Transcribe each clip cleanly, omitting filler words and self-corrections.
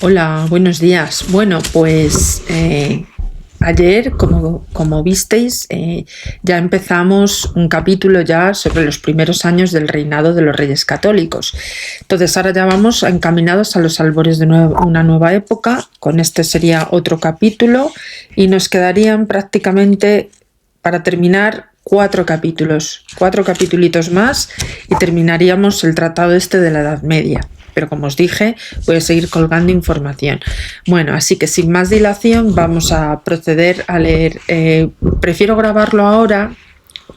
Hola, buenos días. Bueno, pues ayer, como visteis, ya empezamos un capítulo ya sobre los primeros años del reinado de los Reyes Católicos. Entonces ahora ya vamos encaminados a los albores de una nueva época. Con este sería otro capítulo y nos quedarían prácticamente, para terminar, cuatro capítulos más y terminaríamos el tratado este de la Edad Media. Pero como os dije, voy a seguir colgando información. Bueno, así que sin más dilación vamos a proceder a leer. Prefiero grabarlo ahora,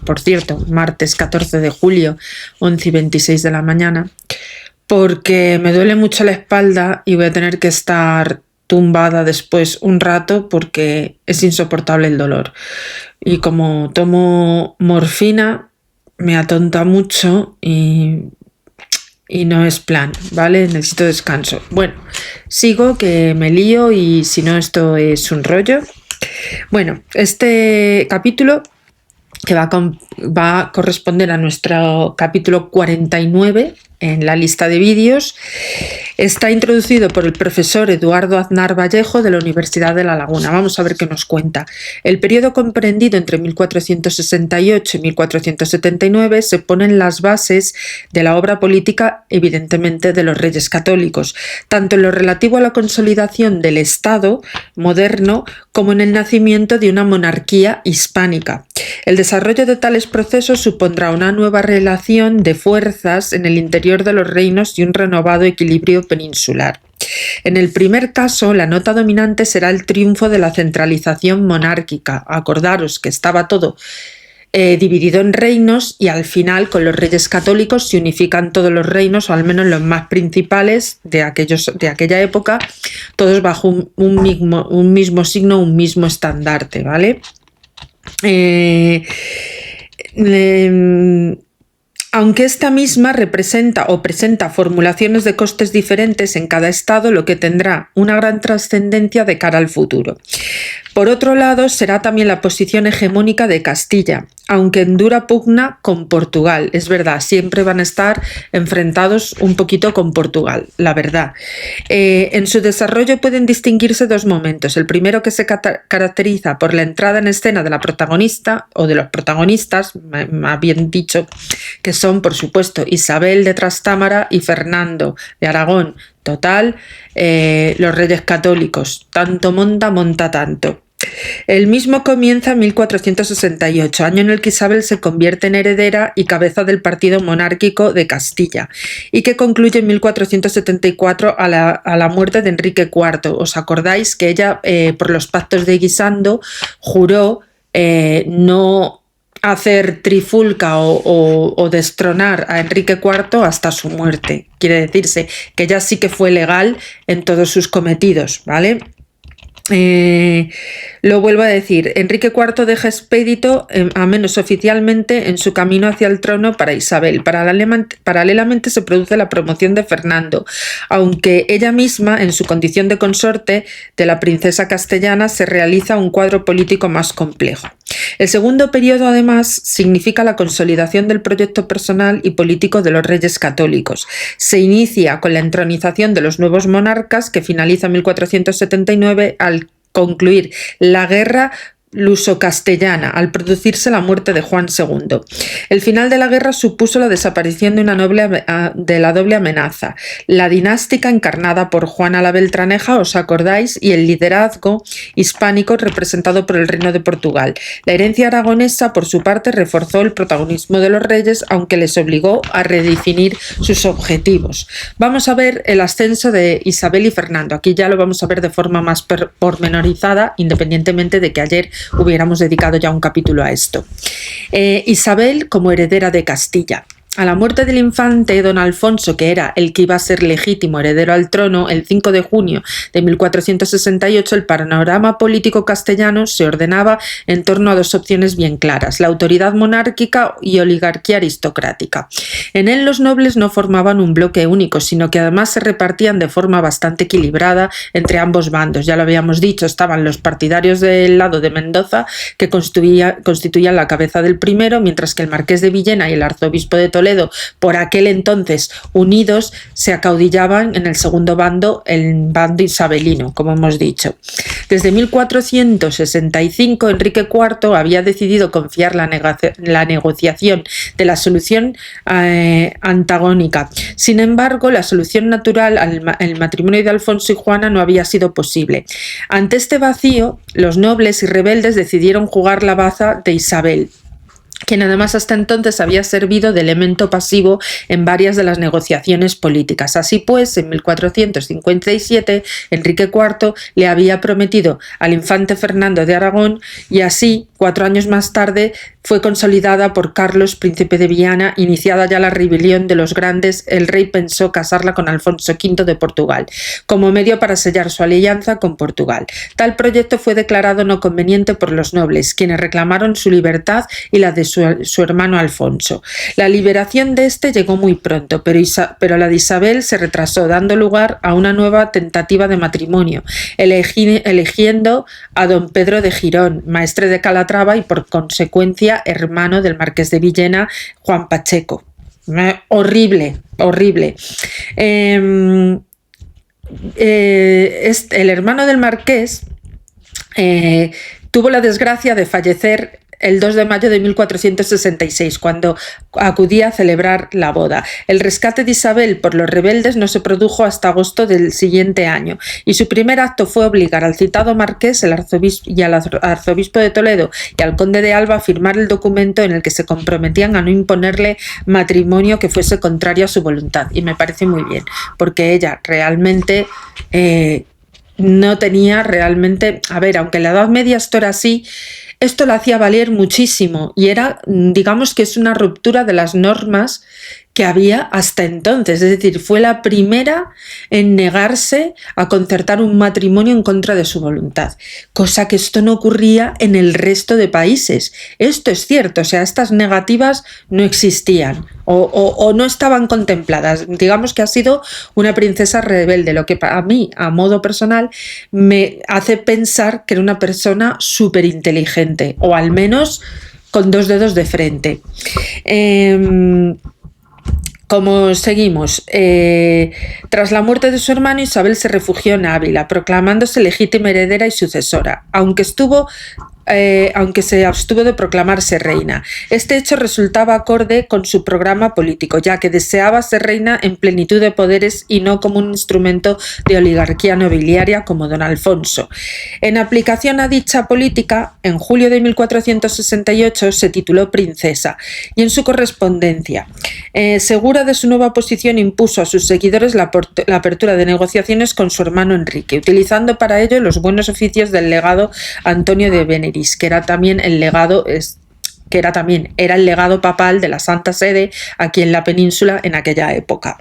por cierto, martes 14 de julio, 11:26 de la mañana, porque me duele mucho la espalda y voy a tener que estar tumbada después un rato porque es insoportable el dolor. Y como tomo morfina, me atonta mucho y no es plan, ¿vale? Necesito descanso. Bueno, sigo que me lío y si no esto es un rollo. Bueno, este capítulo que va a corresponder a nuestro capítulo 49 en la lista de vídeos, está introducido por el profesor Eduardo Aznar Vallejo de la Universidad de La Laguna. Vamos a ver qué nos cuenta. El periodo comprendido entre 1468 y 1479 se ponen las bases de la obra política, evidentemente, de los Reyes Católicos, tanto en lo relativo a la consolidación del Estado moderno como en el nacimiento de una monarquía hispánica. El desarrollo de tales procesos supondrá una nueva relación de fuerzas en el interior de los reinos y un renovado equilibrio peninsular. En el primer caso, la nota dominante será el triunfo de la centralización monárquica. Acordaros que estaba todo dividido en reinos y al final con los Reyes Católicos se unifican todos los reinos, o al menos los más principales de aquella época, todos bajo un mismo signo, un mismo estandarte, ¿vale? Aunque esta misma presenta formulaciones de costes diferentes en cada estado, lo que tendrá una gran trascendencia de cara al futuro. Por otro lado, será también la posición hegemónica de Castilla, aunque en dura pugna con Portugal. Es verdad, siempre van a estar enfrentados un poquito con Portugal, la verdad. En su desarrollo pueden distinguirse dos momentos. El primero, que se caracteriza por la entrada en escena de la protagonista, o de los protagonistas, más bien dicho, que son, por supuesto, Isabel de Trastámara y Fernando de Aragón. Total, los Reyes Católicos, tanto monta tanto. El mismo comienza en 1468, año en el que Isabel se convierte en heredera y cabeza del partido monárquico de Castilla, y que concluye en 1474 a la muerte de Enrique IV. ¿Os acordáis que ella, por los pactos de Guisando, juró no hacer trifulca o destronar a Enrique IV hasta su muerte? Quiere decirse que ella sí que fue legal en todos sus cometidos, ¿vale? Lo vuelvo a decir, Enrique IV deja expedito, a menos oficialmente, en su camino hacia el trono para Isabel. Paralelamente se produce la promoción de Fernando, aunque ella misma, en su condición de consorte de la princesa castellana, se realiza un cuadro político más complejo. El segundo periodo, además, significa la consolidación del proyecto personal y político de los Reyes Católicos. Se inicia con la entronización de los nuevos monarcas, que finaliza en 1479 al concluir la guerra luso-castellana, al producirse la muerte de Juan II. El final de la guerra supuso la desaparición de la doble amenaza, la dinástica encarnada por Juana la Beltraneja, ¿os acordáis?, y el liderazgo hispánico representado por el Reino de Portugal. La herencia aragonesa, por su parte, reforzó el protagonismo de los reyes, aunque les obligó a redefinir sus objetivos. Vamos a ver el ascenso de Isabel y Fernando. Aquí ya lo vamos a ver de forma más pormenorizada, independientemente de que ayer hubiéramos dedicado ya un capítulo a esto. Isabel como heredera de Castilla. A la muerte del infante don Alfonso, que era el que iba a ser legítimo heredero al trono, el 5 de junio de 1468, el panorama político castellano se ordenaba en torno a dos opciones bien claras: la autoridad monárquica y oligarquía aristocrática. En él los nobles no formaban un bloque único, sino que además se repartían de forma bastante equilibrada entre ambos bandos. Ya lo habíamos dicho, estaban los partidarios del lado de Mendoza, que constituían la cabeza del primero, mientras que el marqués de Villena y el arzobispo de Toledo Toledo, por aquel entonces unidos, se acaudillaban en el segundo bando, el bando isabelino, como hemos dicho. Desde 1465, Enrique IV había decidido confiar la negociación de la solución antagónica. Sin embargo, la solución natural al matrimonio de Alfonso y Juana no había sido posible. Ante este vacío, los nobles y rebeldes decidieron jugar la baza de Isabel, quien además hasta entonces había servido de elemento pasivo en varias de las negociaciones políticas. Así pues, en 1457, Enrique IV le había prometido al infante Fernando de Aragón, y así, 4 años más tarde, fue consolidada por Carlos, príncipe de Viana. Iniciada ya la rebelión de los grandes, el rey pensó casarla con Alfonso V de Portugal, como medio para sellar su alianza con Portugal. Tal proyecto fue declarado no conveniente por los nobles, quienes reclamaron su libertad y la de su hermano Alfonso. La liberación de este llegó muy pronto, pero la de Isabel se retrasó, dando lugar a una nueva tentativa de matrimonio, eligiendo a don Pedro de Girón, maestre de Calatrava y por consecuencia hermano del marqués de Villena, Juan Pacheco. Horrible, horrible. El hermano del marqués tuvo la desgracia de fallecer el 2 de mayo de 1466, cuando acudía a celebrar la boda. El rescate de Isabel por los rebeldes no se produjo hasta agosto del siguiente año, y su primer acto fue obligar al citado marqués al arzobispo de Toledo y al conde de Alba a firmar el documento en el que se comprometían a no imponerle matrimonio que fuese contrario a su voluntad. Y me parece muy bien, porque ella realmente no tenía realmente... A ver, aunque en la Edad Media esto era así, esto lo hacía valer muchísimo, y era, digamos que es una ruptura de las normas que había hasta entonces. Es decir, fue la primera en negarse a concertar un matrimonio en contra de su voluntad, cosa que esto no ocurría en el resto de países. Esto es cierto, o sea, estas negativas no existían o no estaban contempladas. Digamos que ha sido una princesa rebelde, lo que a mí, a modo personal, me hace pensar que era una persona súper inteligente, o al menos con 2 dedos de frente. Como seguimos, tras la muerte de su hermano, Isabel se refugió en Ávila, proclamándose legítima heredera y sucesora, aunque se abstuvo de proclamarse reina. Este hecho resultaba acorde con su programa político, ya que deseaba ser reina en plenitud de poderes y no como un instrumento de oligarquía nobiliaria como don Alfonso. En aplicación a dicha política, en julio de 1468 se tituló princesa, y en su correspondencia, segura de su nueva posición, impuso a sus seguidores la apertura de negociaciones con su hermano Enrique, utilizando para ello los buenos oficios del legado Antonio de Beneris, que era también el legado era el legado papal de la Santa Sede aquí en la península en aquella época.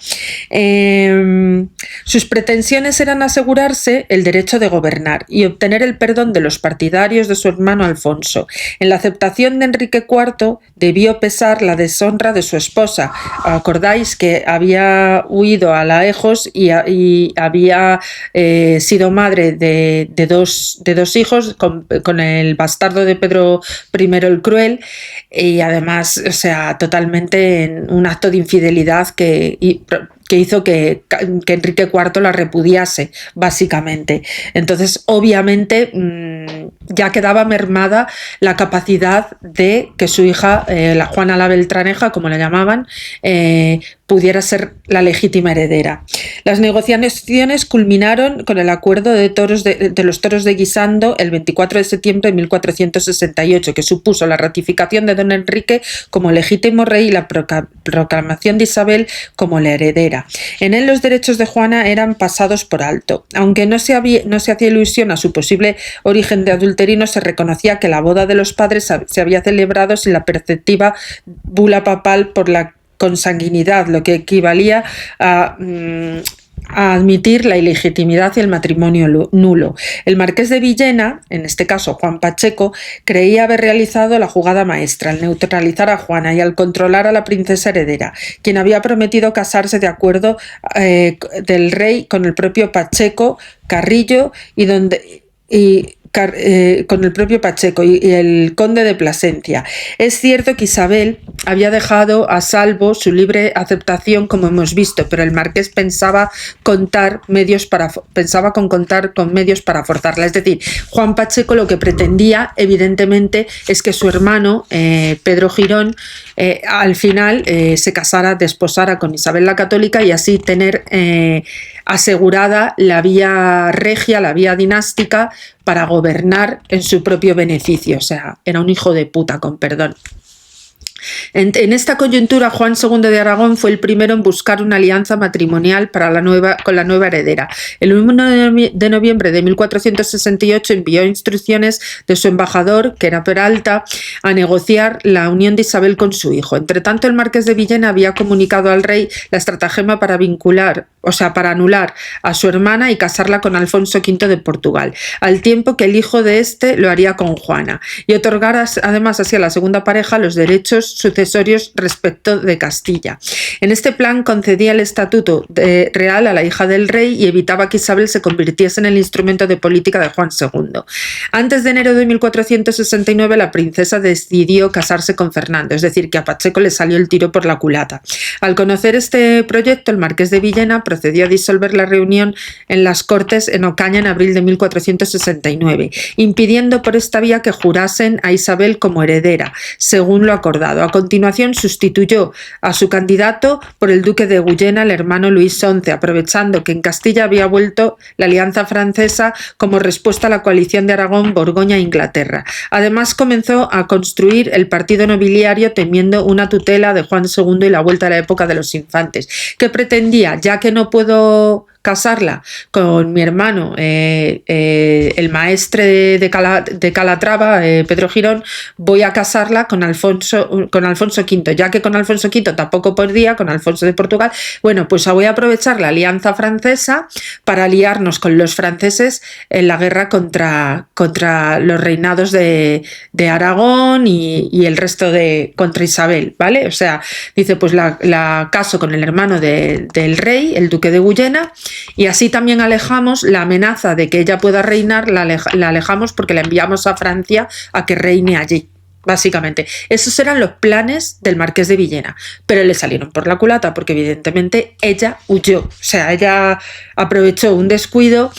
Sus pretensiones eran asegurarse el derecho de gobernar y obtener el perdón de los partidarios de su hermano Alfonso. En la aceptación de Enrique IV debió pesar la deshonra de su esposa. Acordáis que había huido a Laejos y había sido madre de dos hijos con el bastardo de Pedro I el Cruel, y además, o sea, totalmente en un acto de infidelidad que hizo que Enrique IV la repudiase, básicamente. Entonces, obviamente, ya quedaba mermada la capacidad de que su hija, la Juana la Beltraneja, como la llamaban, pudiera ser la legítima heredera. Las negociaciones culminaron con el acuerdo de los toros de Guisando el 24 de septiembre de 1468, que supuso la ratificación de don Enrique como legítimo rey y la proclamación de Isabel como la heredera. En él los derechos de Juana eran pasados por alto. Aunque no se hacía ilusión a su posible origen de adulterino, se reconocía que la boda de los padres se había celebrado sin la perceptiva bula papal por la consanguinidad, lo que equivalía a admitir la ilegitimidad y el matrimonio nulo. El marqués de Villena, en este caso Juan Pacheco, creía haber realizado la jugada maestra al neutralizar a Juana y al controlar a la princesa heredera, quien había prometido casarse de acuerdo del rey con el propio Pacheco Carrillo, y con el propio Pacheco y el conde de Plasencia. Es cierto que Isabel había dejado a salvo su libre aceptación, como hemos visto, pero el marqués pensaba contar con medios para forzarla. Es decir, Juan Pacheco lo que pretendía, evidentemente, es que su hermano, Pedro Girón, al final se desposara con Isabel la Católica y así tener asegurada la vía regia, la vía dinástica, para gobernar en su propio beneficio. O sea, era un hijo de puta, con perdón. En esta coyuntura, Juan II de Aragón fue el primero en buscar una alianza matrimonial con la nueva heredera. El 1 de noviembre de 1468 envió instrucciones de su embajador, que era Peralta, a negociar la unión de Isabel con su hijo. Entre tanto, el marqués de Villena había comunicado al rey la estratagema para para anular a su hermana y casarla con Alfonso V de Portugal, al tiempo que el hijo de este lo haría con Juana, y otorgar además así a la segunda pareja los derechos sucesorios respecto de Castilla. En este plan concedía el estatuto real a la hija del rey y evitaba que Isabel se convirtiese en el instrumento de política de Juan II. Antes de enero de 1469 la princesa decidió casarse con Fernando, es decir, que a Pacheco le salió el tiro por la culata. Al conocer este proyecto, el marqués de Villena procedió a disolver la reunión en las Cortes en Ocaña en abril de 1469, impidiendo por esta vía que jurasen a Isabel como heredera, según lo acordado. A continuación, sustituyó a su candidato por el duque de Guyena, el hermano Luis XI, aprovechando que en Castilla había vuelto la alianza francesa como respuesta a la coalición de Aragón, Borgoña e Inglaterra. Además, comenzó a construir el partido nobiliario temiendo una tutela de Juan II y la vuelta a la época de los infantes, que pretendía, ya que no puedo casarla con mi hermano, el maestre de Calatrava, Pedro Girón, voy a casarla con Alfonso V, ya que con Alfonso V tampoco podía, con Alfonso de Portugal. Bueno, pues voy a aprovechar la alianza francesa para aliarnos con los franceses en la guerra contra los reinados de Aragón y el resto contra Isabel, ¿vale? O sea, dice, pues la caso con el hermano del rey, el duque de Guyena, y así también alejamos la amenaza de que ella pueda reinar, la alejamos porque la enviamos a Francia a que reine allí. Básicamente, esos eran los planes del marqués de Villena, pero le salieron por la culata porque evidentemente ella huyó. O sea, ella aprovechó un descuido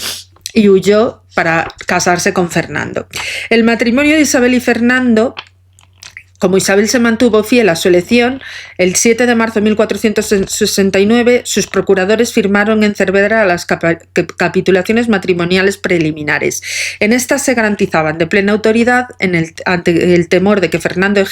y huyó para casarse con Fernando. El matrimonio de Isabel y Fernando, como Isabel se mantuvo fiel a su elección, el 7 de marzo de 1469 sus procuradores firmaron en Cervedra las capitulaciones matrimoniales preliminares. En estas se garantizaban de plena autoridad ante el temor de que Fernando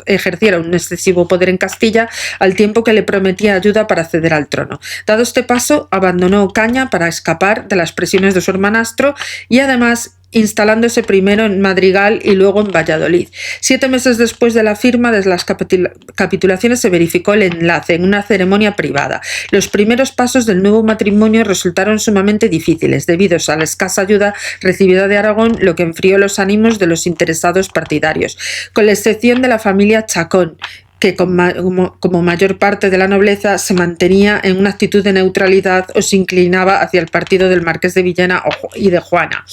ejerciera un excesivo poder en Castilla, al tiempo que le prometía ayuda para acceder al trono. Dado este paso, abandonó Ocaña para escapar de las presiones de su hermanastro y además instalándose primero en Madrigal y luego en Valladolid. 7 meses después de la firma de las capitulaciones se verificó el enlace en una ceremonia privada. Los primeros pasos del nuevo matrimonio resultaron sumamente difíciles debido a la escasa ayuda recibida de Aragón, lo que enfrió los ánimos de los interesados partidarios, con la excepción de la familia Chacón, que como mayor parte de la nobleza se mantenía en una actitud de neutralidad o se inclinaba hacia el partido del marqués de Villena y de Juana.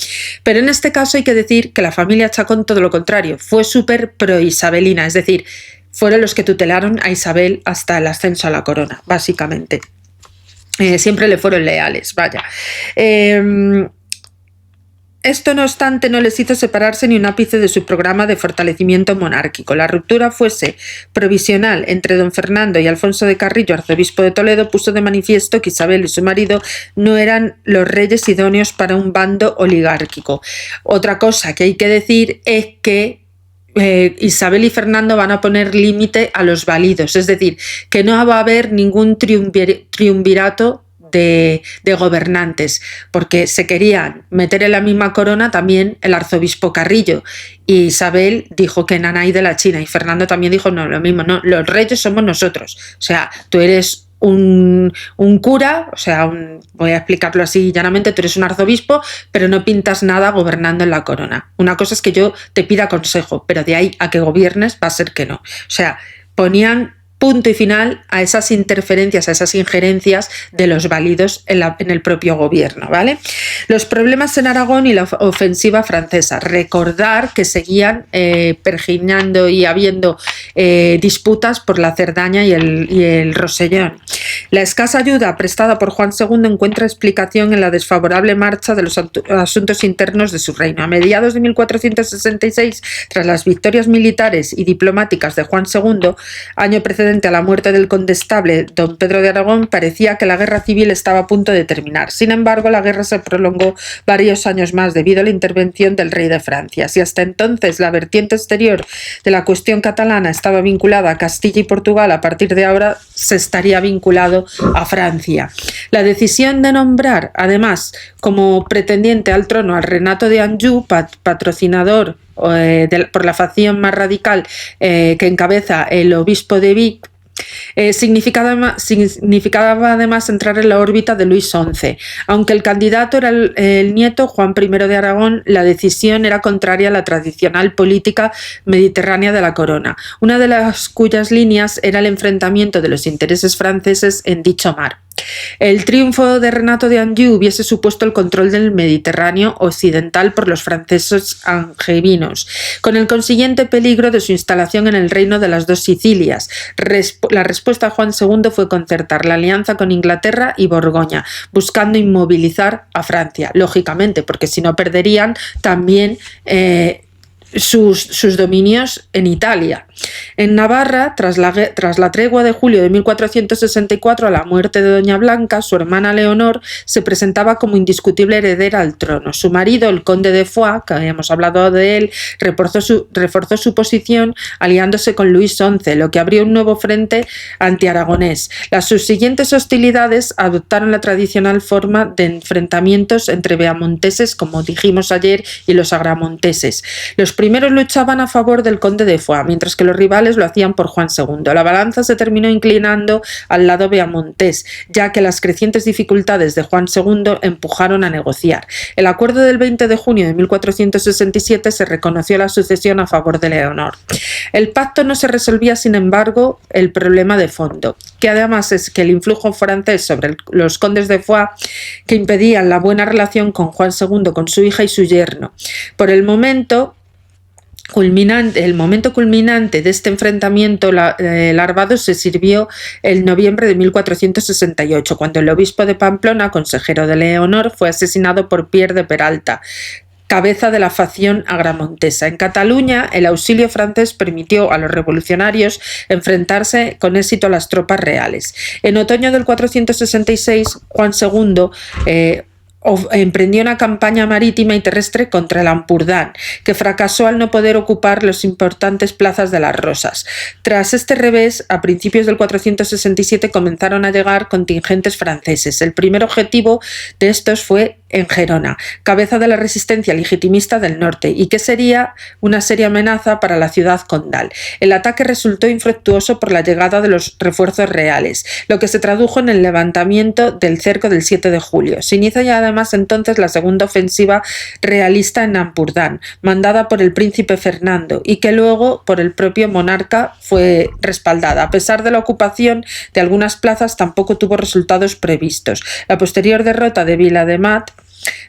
Pero en este caso hay que decir que la familia Chacón, todo lo contrario, fue súper pro-isabelina, es decir, fueron los que tutelaron a Isabel hasta el ascenso a la corona, básicamente. Siempre le fueron leales, vaya. Esto, no obstante, no les hizo separarse ni un ápice de su programa de fortalecimiento monárquico. La ruptura, fuese provisional, entre don Fernando y Alfonso de Carrillo, arzobispo de Toledo, puso de manifiesto que Isabel y su marido no eran los reyes idóneos para un bando oligárquico. Otra cosa que hay que decir es que Isabel y Fernando van a poner límite a los válidos, es decir, que no va a haber ningún triunvirato de gobernantes, porque se querían meter en la misma corona también el arzobispo Carrillo, y Isabel dijo que nanay de la China, y Fernando también dijo no, lo mismo, no, los reyes somos nosotros, o sea, tú eres un cura, o sea, voy a explicarlo así llanamente, tú eres un arzobispo, pero no pintas nada gobernando en la corona. Una cosa es que yo te pida consejo, pero de ahí a que gobiernes va a ser que no. O sea, ponían punto y final a esas interferencias, a esas injerencias de los válidos en el propio gobierno, ¿vale? Los problemas en Aragón y la ofensiva francesa. Recordar que seguían perginando y habiendo disputas por la Cerdaña y el Rosellón. La escasa ayuda prestada por Juan II encuentra explicación en la desfavorable marcha de los asuntos internos de su reino. A mediados de 1466, tras las victorias militares y diplomáticas de Juan II, año precedente a la muerte del condestable don Pedro de Aragón, parecía que la guerra civil estaba a punto de terminar. Sin embargo, la guerra se prolongó varios años más debido a la intervención del rey de Francia. Si hasta entonces la vertiente exterior de la cuestión catalana estaba vinculada a Castilla y Portugal, a partir de ahora se estaría vinculado a Francia. La decisión de nombrar, además, como pretendiente al trono al Renato de Anjou, patrocinador por la facción más radical que encabeza el obispo de Vic, significaba además entrar en la órbita de Luis XI. Aunque el candidato era el nieto Juan I de Aragón, la decisión era contraria a la tradicional política mediterránea de la corona, una de las cuyas líneas era el enfrentamiento de los intereses franceses en dicho mar. El triunfo de Renato de Anjou hubiese supuesto el control del Mediterráneo occidental por los franceses angevinos, con el consiguiente peligro de su instalación en el reino de las dos Sicilias. La respuesta a Juan II fue concertar la alianza con Inglaterra y Borgoña, buscando inmovilizar a Francia, lógicamente, porque si no perderían también sus dominios en Italia. En Navarra, tras la tregua de julio de 1464, a la muerte de Doña Blanca, su hermana Leonor se presentaba como indiscutible heredera al trono. Su marido, el conde de Foix, que habíamos hablado de él, reforzó su posición aliándose con Luis XI, lo que abrió un nuevo frente antiaragonés. Las subsiguientes hostilidades adoptaron la tradicional forma de enfrentamientos entre beamonteses, como dijimos ayer, y los agramonteses. Los primeros luchaban a favor del conde de Foix, mientras que los rivales lo hacían por Juan II. La balanza se terminó inclinando al lado beamontés, ya que las crecientes dificultades de Juan II empujaron a negociar. El acuerdo del 20 de junio de 1467 se reconoció la sucesión a favor de Leonor. El pacto no se resolvía, sin embargo, el problema de fondo, que además es que el influjo francés sobre los condes de Foix, que impedían la buena relación con Juan II, con su hija y su yerno. Por el momento culminante de este enfrentamiento larvado se sirvió en noviembre de 1468, cuando el obispo de Pamplona, consejero de Leonor, fue asesinado por Pierre de Peralta, cabeza de la facción agramontesa. En Cataluña, el auxilio francés permitió a los revolucionarios enfrentarse con éxito a las tropas reales. En otoño del 466, Juan II emprendió una campaña marítima y terrestre contra el Ampurdán, que fracasó al no poder ocupar las importantes plazas de las Rosas. Tras este revés, a principios del 467 comenzaron a llegar contingentes franceses. El primer objetivo de estos fue en Gerona, cabeza de la resistencia legitimista del norte, y que sería una seria amenaza para la ciudad condal. El ataque resultó infructuoso por la llegada de los refuerzos reales, lo que se tradujo en el levantamiento del cerco del 7 de julio. Se inicia ya además entonces la segunda ofensiva realista en Ampurdán, mandada por el príncipe Fernando, y que luego por el propio monarca fue respaldada. A pesar de la ocupación de algunas plazas, tampoco tuvo resultados previstos. La posterior derrota de Vilademat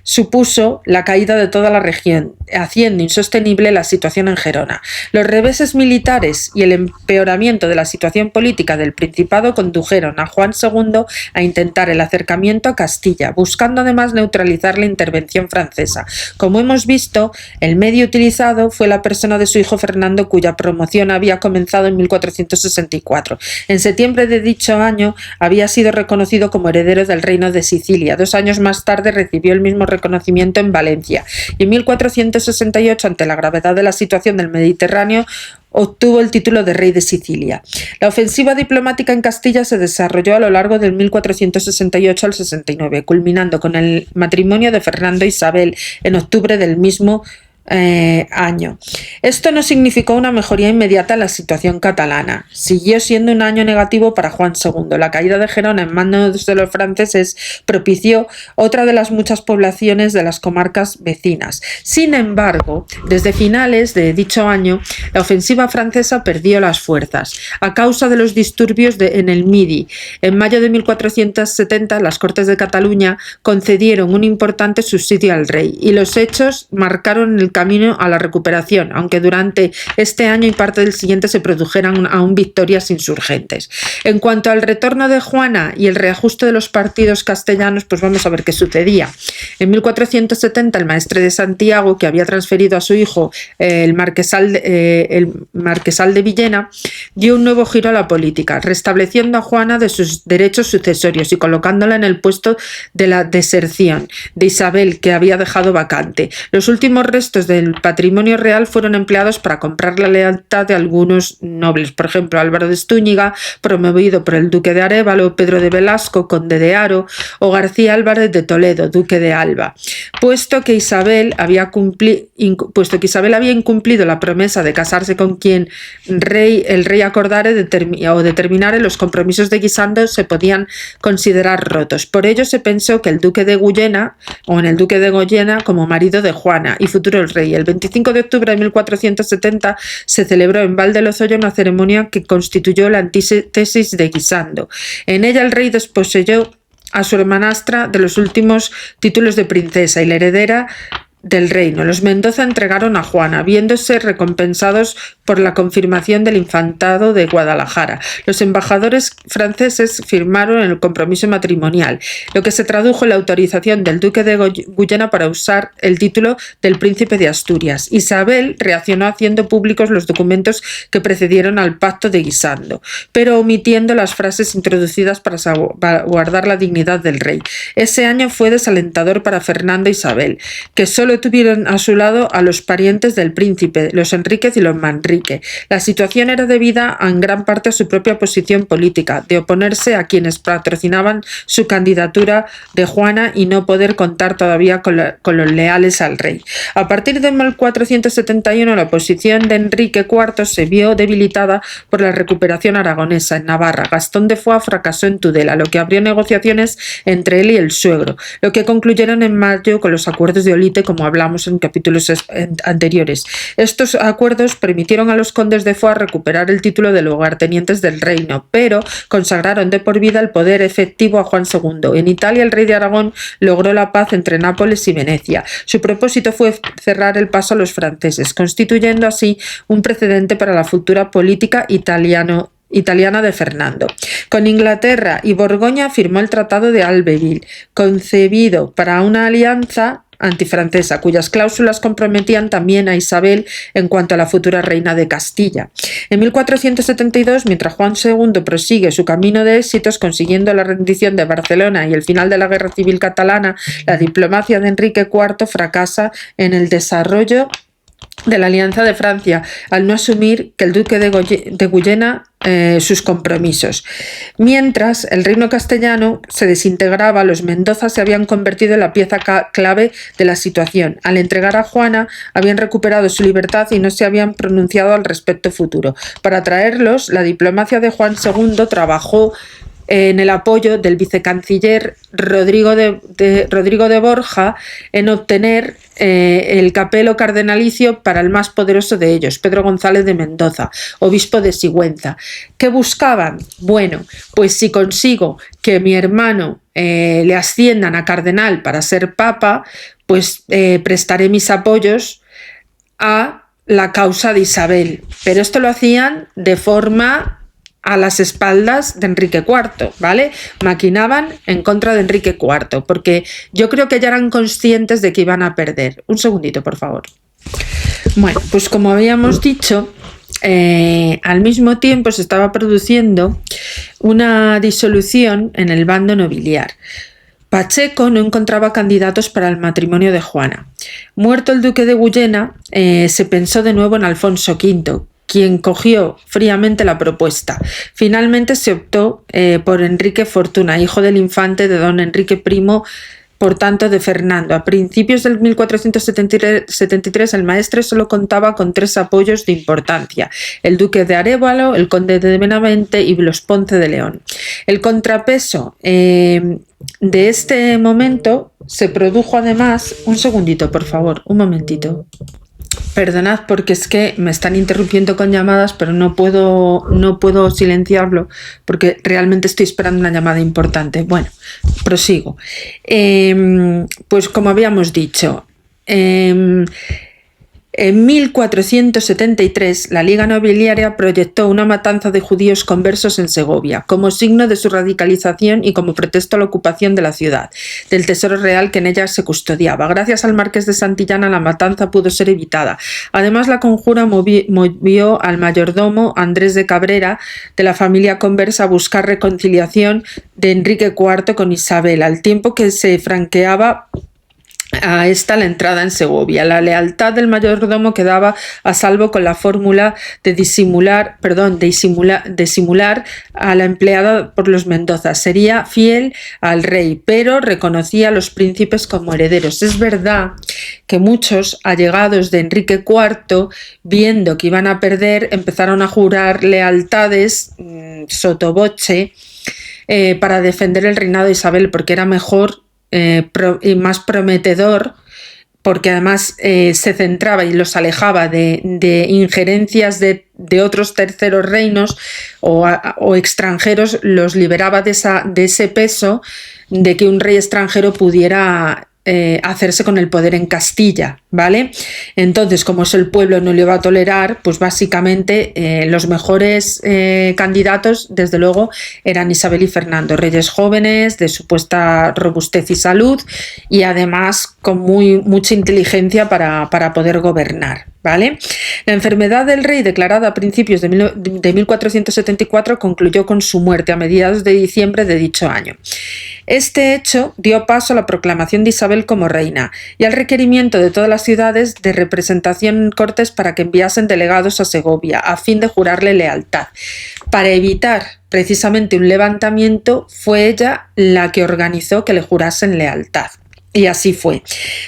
supuso la caída de toda la región, haciendo insostenible la situación en Gerona. Los reveses militares y el empeoramiento de la situación política del Principado condujeron a Juan II a intentar el acercamiento a Castilla, buscando además neutralizar la intervención francesa. Como hemos visto, el medio utilizado fue la persona de su hijo Fernando, cuya promoción había comenzado en 1464. En septiembre de dicho año había sido reconocido como heredero del reino de Sicilia. 2 años más tarde recibió el mismo reconocimiento en Valencia, y en 1468, ante la gravedad de la situación del Mediterráneo, obtuvo el título de rey de Sicilia. La ofensiva diplomática en Castilla se desarrolló a lo largo del 1468 al 69, culminando con el matrimonio de Fernando e Isabel en octubre del mismo año. Esto no significó una mejoría inmediata en la situación catalana. Siguió siendo un año negativo para Juan II. La caída de Gerona en manos de los franceses propició otra de las muchas poblaciones de las comarcas vecinas. Sin embargo, desde finales de dicho año, la ofensiva francesa perdió las fuerzas a causa de los disturbios en el Midi. En mayo de 1470, las Cortes de Cataluña concedieron un importante subsidio al rey y los hechos marcaron el camino a la recuperación, aunque durante este año y parte del siguiente se produjeran aún victorias insurgentes. En cuanto al retorno de Juana y el reajuste de los partidos castellanos, pues vamos a ver qué sucedía. En 1470, el maestre de Santiago, que había transferido a su hijo el marquesal de Villena, dio un nuevo giro a la política, restableciendo a Juana de sus derechos sucesorios y colocándola en el puesto de la deserción de Isabel, que había dejado vacante. Los últimos restos del patrimonio real fueron empleados para comprar la lealtad de algunos nobles, por ejemplo Álvaro de Estúñiga, promovido por el duque de Arévalo, Pedro de Velasco, conde de Haro, o García Álvarez de Toledo, duque de Alba, puesto que Isabel había incumplido la promesa de casarse con quien el rey acordare o determinare. Los compromisos de Guisando se podían considerar rotos. Por ello se pensó que en el duque de Guyena como marido de Juana y futuro rey. El 25 de octubre de 1470 se celebró en Val de Lozoya una ceremonia que constituyó la antítesis de Guisando. En ella el rey desposeyó a su hermanastra de los últimos títulos de princesa y la heredera del reino. Los Mendoza entregaron a Juana, viéndose recompensados por la confirmación del infantado de Guadalajara. Los embajadores franceses firmaron el compromiso matrimonial, lo que se tradujo en la autorización del duque de Guyena para usar el título del príncipe de Asturias. Isabel reaccionó haciendo públicos los documentos que precedieron al pacto de Guisando, pero omitiendo las frases introducidas para guardar la dignidad del rey. Ese año fue desalentador para Fernando e Isabel, que solo tuvieron a su lado a los parientes del príncipe, los Enríquez y los Manrique. La situación era debida en gran parte a su propia posición política, de oponerse a quienes patrocinaban su candidatura de Juana y no poder contar todavía con los leales al rey. A partir de 1471, la posición de Enrique IV se vio debilitada por la recuperación aragonesa en Navarra. Gastón de Foix fracasó en Tudela, lo que abrió negociaciones entre él y el suegro, lo que concluyeron en mayo con los acuerdos de Olite, como hablamos en capítulos anteriores. Estos acuerdos permitieron a los condes de Foix recuperar el título de lugartenientes del reino, pero consagraron de por vida el poder efectivo a Juan II. En Italia, el rey de Aragón logró la paz entre Nápoles y Venecia. Su propósito fue cerrar el paso a los franceses, constituyendo así un precedente para la futura política italiana de Fernando. Con Inglaterra y Borgoña firmó el Tratado de Abbeville, concebido para una alianza antifrancesa, cuyas cláusulas comprometían también a Isabel en cuanto a la futura reina de Castilla. En 1472, mientras Juan II prosigue su camino de éxitos, consiguiendo la rendición de Barcelona y el final de la Guerra Civil Catalana, la diplomacia de Enrique IV fracasa en el desarrollo de la Alianza de Francia, al no asumir que el duque de Guyena sus compromisos. Mientras el reino castellano se desintegraba, los Mendoza se habían convertido en la pieza clave de la situación. Al entregar a Juana, habían recuperado su libertad y no se habían pronunciado al respecto futuro. Para atraerlos, la diplomacia de Juan II trabajó en el apoyo del vicecanciller Rodrigo de Borja en obtener el capelo cardenalicio para el más poderoso de ellos, Pedro González de Mendoza, obispo de Sigüenza. ¿Qué buscaban? Bueno, pues si consigo que mi hermano le asciendan a cardenal para ser papa, pues prestaré mis apoyos a la causa de Isabel. Pero esto lo hacían de forma a las espaldas de Enrique IV, ¿vale? Maquinaban en contra de Enrique IV, porque yo creo que ya eran conscientes de que iban a perder. Un segundito, por favor. Bueno, pues como habíamos dicho, al mismo tiempo se estaba produciendo una disolución en el bando nobiliar. Pacheco no encontraba candidatos para el matrimonio de Juana. Muerto el duque de Guyena, se pensó de nuevo en Alfonso V, quien cogió fríamente la propuesta. Finalmente se optó por Enrique Fortuna, hijo del infante de don Enrique I por tanto, de Fernando. A principios del 1473 el maestre solo contaba con 3 apoyos de importancia: el duque de Arévalo, el conde de Benavente y los Ponce de León. El contrapeso de este momento se produjo además... Un segundito, por favor, un momentito. Perdonad porque es que me están interrumpiendo con llamadas, pero no puedo silenciarlo porque realmente estoy esperando una llamada importante. Bueno, prosigo. Pues como habíamos dicho, en 1473, la Liga Nobiliaria proyectó una matanza de judíos conversos en Segovia, como signo de su radicalización y como pretexto a la ocupación de la ciudad, del tesoro real que en ella se custodiaba. Gracias al marqués de Santillana, la matanza pudo ser evitada. Además, la conjura movió al mayordomo Andrés de Cabrera, de la familia conversa, a buscar reconciliación de Enrique IV con Isabel, al tiempo que se franqueaba a esta la entrada en Segovia. La lealtad del mayordomo quedaba a salvo con la fórmula de disimular a la empleada por los Mendoza. Sería fiel al rey, pero reconocía a los príncipes como herederos. Es verdad que muchos allegados de Enrique IV, viendo que iban a perder, empezaron a jurar lealtades sotto voce para defender el reinado de Isabel, porque era mejor y más prometedor, porque además se centraba y los alejaba de injerencias de otros terceros reinos o extranjeros, los liberaba de ese peso de que un rey extranjero pudiera hacerse con el poder en Castilla, ¿vale? Entonces, como eso el pueblo no le iba a tolerar, pues básicamente los mejores candidatos, desde luego, eran Isabel y Fernando, reyes jóvenes, de supuesta robustez y salud, y además con mucha inteligencia para poder gobernar, ¿vale? La enfermedad del rey, declarada a principios de 1474, concluyó con su muerte a mediados de diciembre de dicho año. Este hecho dio paso a la proclamación de Isabel como reina y al requerimiento de todas las ciudades de representación en Cortes para que enviasen delegados a Segovia a fin de jurarle lealtad. Para evitar precisamente un levantamiento, fue ella la que organizó que le jurasen lealtad. Y así fue.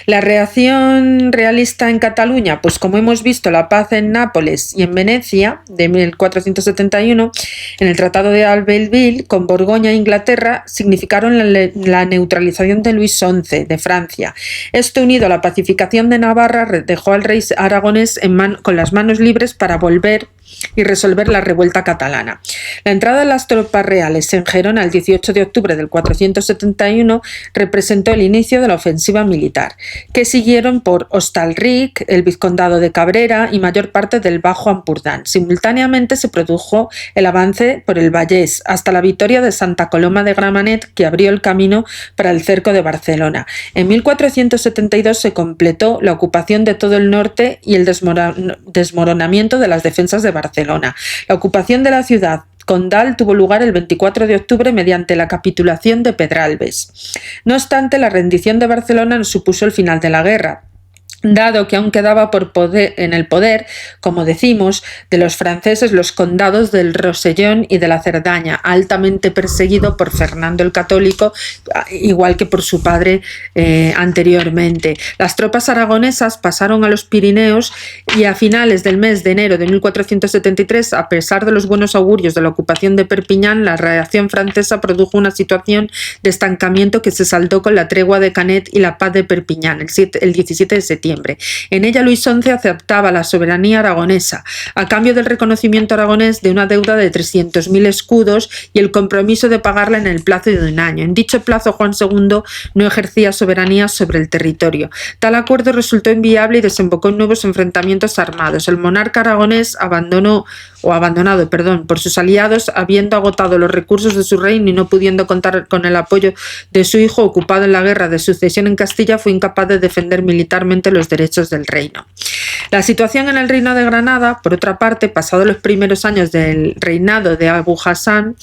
La reacción realista en Cataluña, pues como hemos visto, la paz en Nápoles y en Venecia de 1471, en el Tratado de Abbeville con Borgoña e Inglaterra, significaron la neutralización de Luis XI de Francia. Esto, unido a la pacificación de Navarra, dejó al rey aragonés con las manos libres para volver y resolver la revuelta catalana. La entrada de las tropas reales en Gerona el 18 de octubre del 471 representó el inicio de la ofensiva militar, que siguieron por Hostalric, el vizcondado de Cabrera y mayor parte del Bajo Ampurdán. Simultáneamente se produjo el avance por el Vallés hasta la victoria de Santa Coloma de Gramenet, que abrió el camino para el cerco de Barcelona. En 1472 se completó la ocupación de todo el norte y el desmoronamiento de las defensas de Barcelona. La ocupación de la ciudad condal tuvo lugar el 24 de octubre mediante la capitulación de Pedralbes. No obstante, la rendición de Barcelona no supuso el final de la guerra, dado que aún quedaba en el poder, como decimos, de los franceses los condados del Rosellón y de la Cerdaña, altamente perseguido por Fernando el Católico, igual que por su padre anteriormente. Las tropas aragonesas pasaron a los Pirineos y a finales del mes de enero de 1473, a pesar de los buenos augurios de la ocupación de Perpiñán, la reacción francesa produjo una situación de estancamiento que se saldó con la tregua de Canet y la paz de Perpiñán el 17 de septiembre. En ella Luis XI aceptaba la soberanía aragonesa, a cambio del reconocimiento aragonés de una deuda de 300.000 escudos y el compromiso de pagarla en el plazo de un año. En dicho plazo, Juan II no ejercía soberanía sobre el territorio. Tal acuerdo resultó inviable y desembocó en nuevos enfrentamientos armados. El monarca aragonés abandonado por sus aliados, habiendo agotado los recursos de su reino y no pudiendo contar con el apoyo de su hijo ocupado en la guerra de sucesión en Castilla, fue incapaz de defender militarmente los derechos del reino. La situación en el reino de Granada, por otra parte, pasados los primeros años del reinado de Abu Hassan,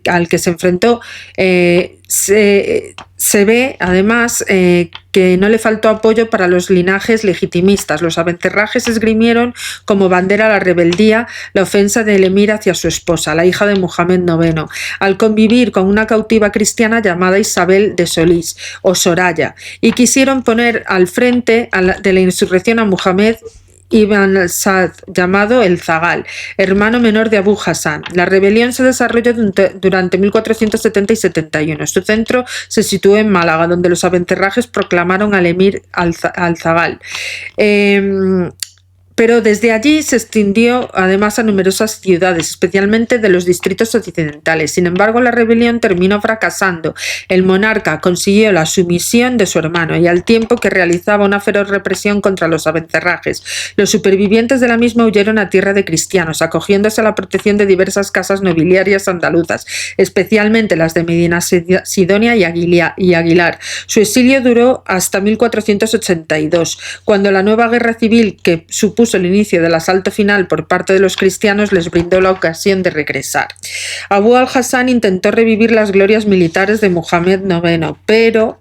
al que se enfrentó, Se ve, además, que no le faltó apoyo para los linajes legitimistas. Los abencerrajes esgrimieron como bandera la rebeldía, la ofensa del emir hacia su esposa, la hija de Muhammad IX, al convivir con una cautiva cristiana llamada Isabel de Solís o Soraya, y quisieron poner al frente de la insurrección a Muhammad Ibn al-Sad, llamado el Zagal, hermano menor de Abu Hassan. La rebelión se desarrolló durante 1470 y 71. Su centro se situó en Málaga, donde los abencerrajes proclamaron al emir al-Zagal. Pero desde allí se extendió además a numerosas ciudades, especialmente de los distritos occidentales. Sin embargo, la rebelión terminó fracasando. El monarca consiguió la sumisión de su hermano y al tiempo que realizaba una feroz represión contra los abencerrajes. Los supervivientes de la misma huyeron a tierra de cristianos, acogiéndose a la protección de diversas casas nobiliarias andaluzas, especialmente las de Medina Sidonia y Aguilar. Su exilio duró hasta 1482, cuando la nueva guerra civil que supuso el inicio del asalto final por parte de los cristianos les brindó la ocasión de regresar. Abu al-Hassan intentó revivir las glorias militares de Muhammad IX, pero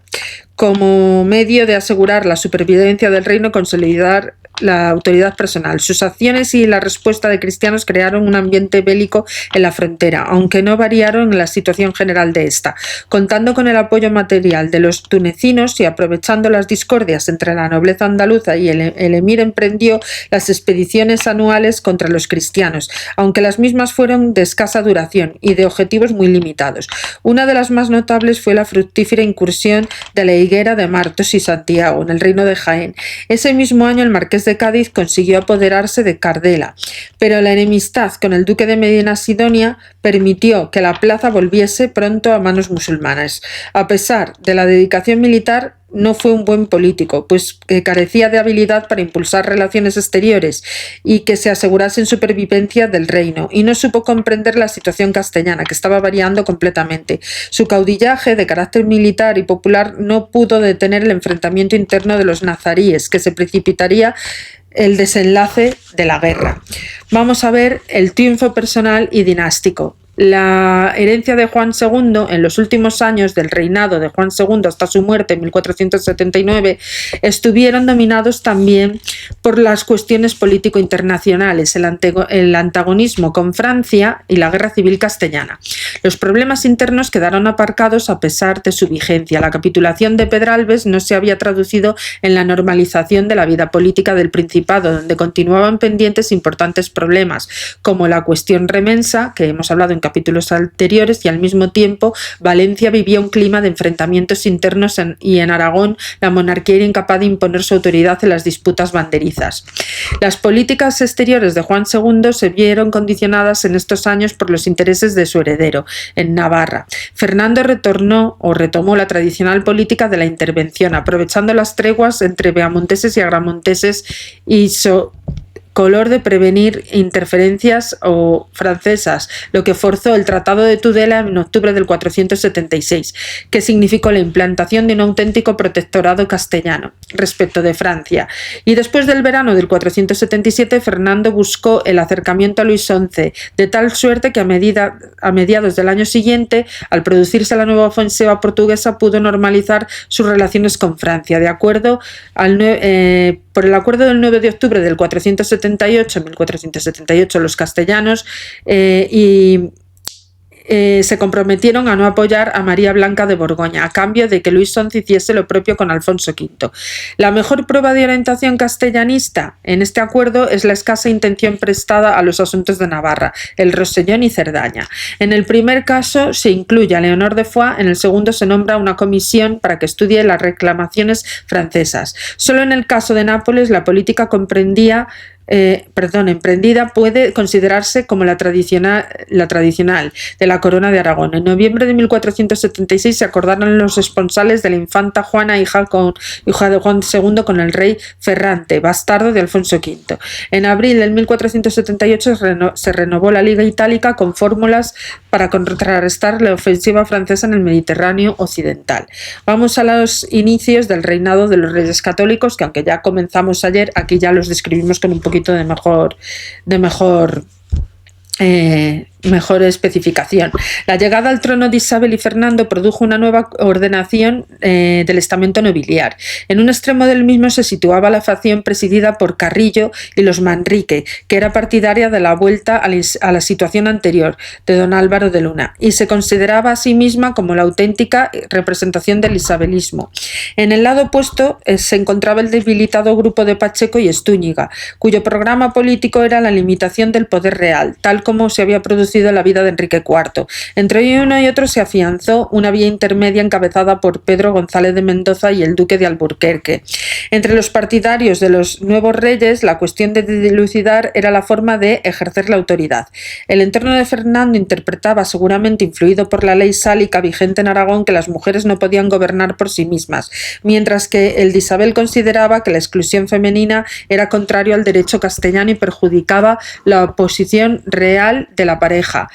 como medio de asegurar la supervivencia del reino, consolidar la autoridad personal. Sus acciones y la respuesta de cristianos crearon un ambiente bélico en la frontera, aunque no variaron en la situación general de esta. Contando con el apoyo material de los tunecinos y aprovechando las discordias entre la nobleza andaluza y el emir, emprendió las expediciones anuales contra los cristianos, aunque las mismas fueron de escasa duración y de objetivos muy limitados. Una de las más notables fue la fructífera incursión de la higuera de Martos y Santiago en el reino de Jaén. Ese mismo año el marqués de Cádiz consiguió apoderarse de Cardela, pero la enemistad con el duque de Medina Sidonia permitió que la plaza volviese pronto a manos musulmanas. A pesar de la dedicación militar, no fue un buen político, pues carecía de habilidad para impulsar relaciones exteriores y que se asegurasen supervivencia del reino, y no supo comprender la situación castellana, que estaba variando completamente. Su caudillaje de carácter militar y popular no pudo detener el enfrentamiento interno de los nazaríes, que se precipitaría el desenlace de la guerra. Vamos a ver el triunfo personal y dinástico. La herencia de Juan II en los últimos años del reinado de Juan II hasta su muerte en 1479 estuvieron dominados también por las cuestiones político-internacionales, el antagonismo con Francia y la guerra civil castellana. Los problemas internos quedaron aparcados a pesar de su vigencia. La capitulación de Pedralbes no se había traducido en la normalización de la vida política del Principado, donde continuaban pendientes importantes problemas, como la cuestión remensa, que hemos hablado en capítulos anteriores, y al mismo tiempo Valencia vivía un clima de enfrentamientos internos y en Aragón la monarquía era incapaz de imponer su autoridad en las disputas banderizas. Las políticas exteriores de Juan II se vieron condicionadas en estos años por los intereses de su heredero en Navarra. Fernando retomó la tradicional política de la intervención, aprovechando las treguas entre beamonteses y agramonteses y color de prevenir interferencias francesas, lo que forzó el Tratado de Tudela en octubre del 476, que significó la implantación de un auténtico protectorado castellano respecto de Francia. Y después del verano del 477, Fernando buscó el acercamiento a Luis XI, de tal suerte que a mediados del año siguiente, al producirse la nueva ofensiva portuguesa, pudo normalizar sus relaciones con Francia. Por el acuerdo del 9 de octubre del 1478, los castellanos se comprometieron a no apoyar a María Blanca de Borgoña, a cambio de que Luis XI hiciese lo propio con Alfonso V. La mejor prueba de orientación castellanista en este acuerdo es la escasa intención prestada a los asuntos de Navarra, el Rosellón y Cerdaña. En el primer caso se incluye a Leonor de Foix, en el segundo se nombra una comisión para que estudie las reclamaciones francesas. Solo en el caso de Nápoles la política emprendida puede considerarse como la tradicional de la Corona de Aragón. En noviembre de 1476 se acordaron los esponsales de la infanta Juana, hija de Juan II, con el rey Ferrante, bastardo de Alfonso V. En abril de 1478 se renovó la Liga Itálica con fórmulas para contrarrestar la ofensiva francesa en el Mediterráneo occidental. Vamos a los inicios del reinado de los Reyes Católicos, que aunque ya comenzamos ayer, aquí ya los describimos con un poquito de mejor especificación. La llegada al trono de Isabel y Fernando produjo una nueva ordenación del estamento nobiliar. En un extremo del mismo se situaba la facción presidida por Carrillo y los Manrique, que era partidaria de la vuelta a la situación anterior de don Álvaro de Luna, y se consideraba a sí misma como la auténtica representación del isabelismo. En el lado opuesto se encontraba el debilitado grupo de Pacheco y Estúñiga, cuyo programa político era la limitación del poder real, tal como se había producido en la vida de Enrique IV. Entre uno y otro se afianzó una vía intermedia encabezada por Pedro González de Mendoza y el duque de Alburquerque. Entre los partidarios de los nuevos reyes, la cuestión de dilucidar era la forma de ejercer la autoridad. El entorno de Fernando interpretaba, seguramente influido por la ley sálica vigente en Aragón, que las mujeres no podían gobernar por sí mismas, mientras que el de Isabel consideraba que la exclusión femenina era contrario al derecho castellano y perjudicaba la posición real de la pareja,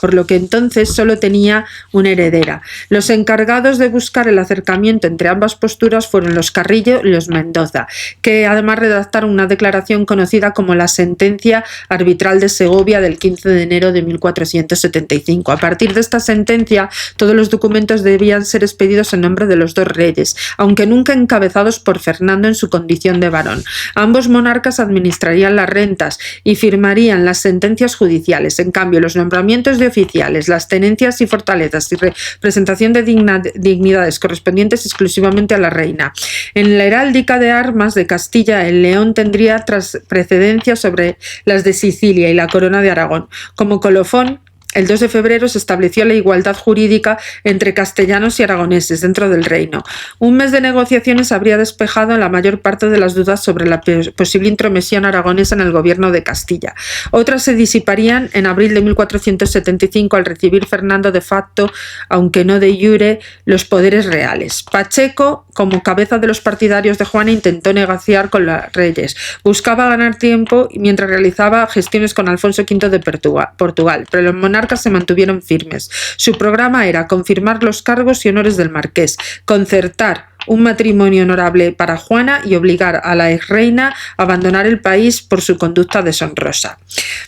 por lo que entonces solo tenía una heredera. Los encargados de buscar el acercamiento entre ambas posturas fueron los Carrillo y los Mendoza, que además redactaron una declaración conocida como la Sentencia Arbitral de Segovia del 15 de enero de 1475. A partir de esta sentencia, todos los documentos debían ser expedidos en nombre de los dos reyes, aunque nunca encabezados por Fernando en su condición de varón. Ambos monarcas administrarían las rentas y firmarían las sentencias judiciales. En cambio, los nombramientos de oficiales, las tenencias y fortalezas y representación de dignidades correspondientes exclusivamente a la reina. En la heráldica de armas de Castilla, el león tendría precedencia sobre las de Sicilia y la corona de Aragón. Como colofón, el 2 de febrero se estableció la igualdad jurídica entre castellanos y aragoneses dentro del reino. Un mes de negociaciones habría despejado la mayor parte de las dudas sobre la posible intromisión aragonesa en el gobierno de Castilla. Otras se disiparían en abril de 1475 al recibir Fernando de facto, aunque no de iure, los poderes reales. Pacheco, como cabeza de los partidarios de Juana, intentó negociar con los reyes. Buscaba ganar tiempo mientras realizaba gestiones con Alfonso V de Portugal, pero los monarcas se mantuvieron firmes. Su programa era confirmar los cargos y honores del marqués, concertar un matrimonio honorable para Juana y obligar a la exreina a abandonar el país por su conducta deshonrosa.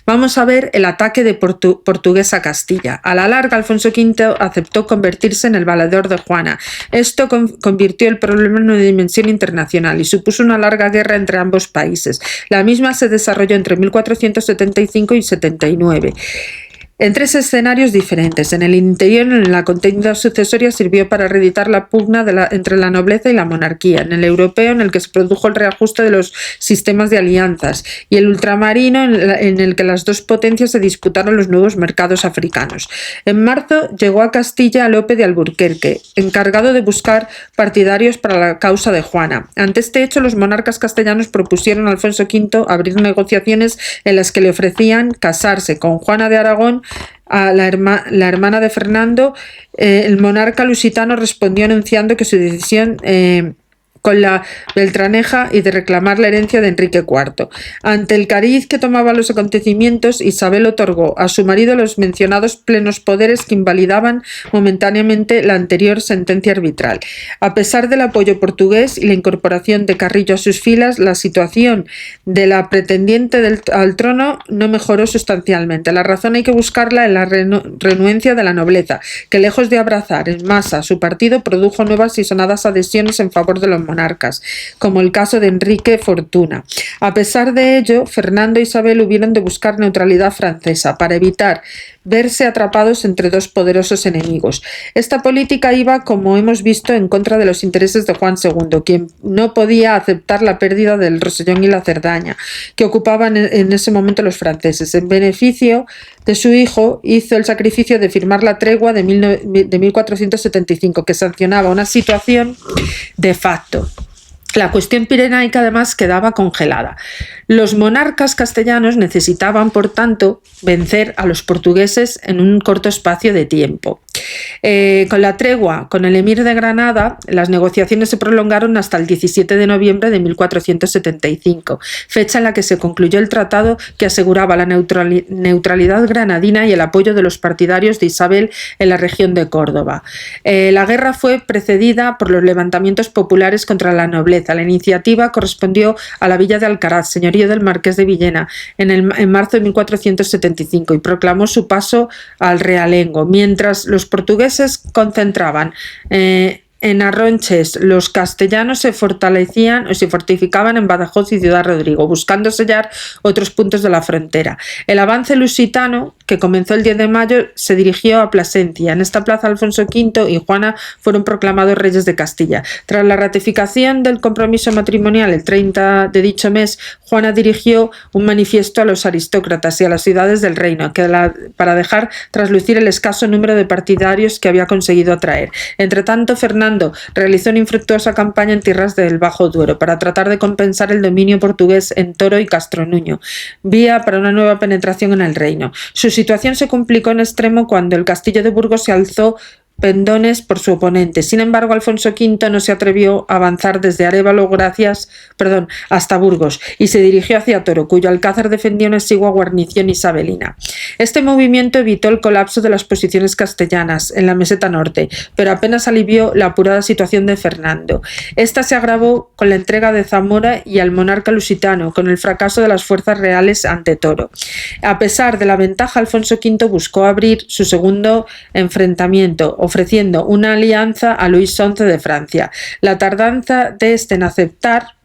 Vamos a ver el ataque de portugués a Castilla. A la larga, Alfonso V aceptó convertirse en el valedor de Juana. Esto convirtió el problema en una dimensión internacional y supuso una larga guerra entre ambos países. La misma se desarrolló entre 1475 y 79. En tres escenarios diferentes. En el interior, en la contienda sucesoria, sirvió para reeditar la pugna entre la nobleza y la monarquía. En el europeo, en el que se produjo el reajuste de los sistemas de alianzas. Y el ultramarino, en el que las dos potencias se disputaron los nuevos mercados africanos. En marzo llegó a Castilla Lope de Alburquerque, encargado de buscar partidarios para la causa de Juana. Ante este hecho, los monarcas castellanos propusieron a Alfonso V abrir negociaciones en las que le ofrecían casarse con Juana de Aragón, a la hermana de Fernando. El monarca lusitano respondió anunciando que su decisión con la Beltraneja y de reclamar la herencia de Enrique IV. Ante el cariz que tomaban los acontecimientos, Isabel otorgó a su marido los mencionados plenos poderes que invalidaban momentáneamente la anterior sentencia arbitral. A pesar del apoyo portugués y la incorporación de Carrillo a sus filas, la situación de la pretendiente al trono no mejoró sustancialmente. La razón hay que buscarla en la renuencia de la nobleza, que lejos de abrazar en masa su partido, produjo nuevas y sonadas adhesiones en favor de los monarcas, como el caso de Enrique Fortuna. A pesar de ello, Fernando e Isabel hubieron de buscar neutralidad francesa para evitar verse atrapados entre dos poderosos enemigos. Esta política iba, como hemos visto, en contra de los intereses de Juan II, quien no podía aceptar la pérdida del Rosellón y la Cerdaña, que ocupaban en ese momento los franceses. En beneficio de su hijo, hizo el sacrificio de firmar la tregua de 1475, que sancionaba una situación de facto. La cuestión pirenaica además quedaba congelada. Los monarcas castellanos necesitaban, por tanto, vencer a los portugueses en un corto espacio de tiempo. Con la tregua con el emir de Granada, las negociaciones se prolongaron hasta el 17 de noviembre de 1475, fecha en la que se concluyó el tratado que aseguraba la neutralidad granadina y el apoyo de los partidarios de Isabel en la región de Córdoba. La guerra fue precedida por los levantamientos populares contra la nobleza. La iniciativa correspondió a la villa de Alcaraz, señorío castillo del Marqués de Villena en marzo de 1475 y proclamó su paso al realengo. Mientras los portugueses concentraban en Arronches, los castellanos se fortalecían o se fortificaban en Badajoz y Ciudad Rodrigo, buscando sellar otros puntos de la frontera. El avance lusitano, que comenzó el 10 de mayo, se dirigió a Plasencia. En esta plaza Alfonso V y Juana fueron proclamados reyes de Castilla. Tras la ratificación del compromiso matrimonial el 30 de dicho mes, Juana dirigió un manifiesto a los aristócratas y a las ciudades del reino para dejar traslucir el escaso número de partidarios que había conseguido atraer. Entretanto, Fernando realizó una infructuosa campaña en tierras del Bajo Duero para tratar de compensar el dominio portugués en Toro y Castronuño, vía para una nueva penetración en el reino. Su situación se complicó en extremo cuando el castillo de Burgos se alzó pendones por su oponente. Sin embargo, Alfonso V no se atrevió a avanzar desde Arévalo hasta Burgos y se dirigió hacia Toro, cuyo alcázar defendía una exigua guarnición isabelina. Este movimiento evitó el colapso de las posiciones castellanas en la meseta norte, pero apenas alivió la apurada situación de Fernando. Esta se agravó con la entrega de Zamora y al monarca lusitano, con el fracaso de las fuerzas reales ante Toro. A pesar de la ventaja, Alfonso V buscó abrir su segundo enfrentamiento, ofreciendo una alianza a Luis XI de Francia. La tardanza de este en aceptar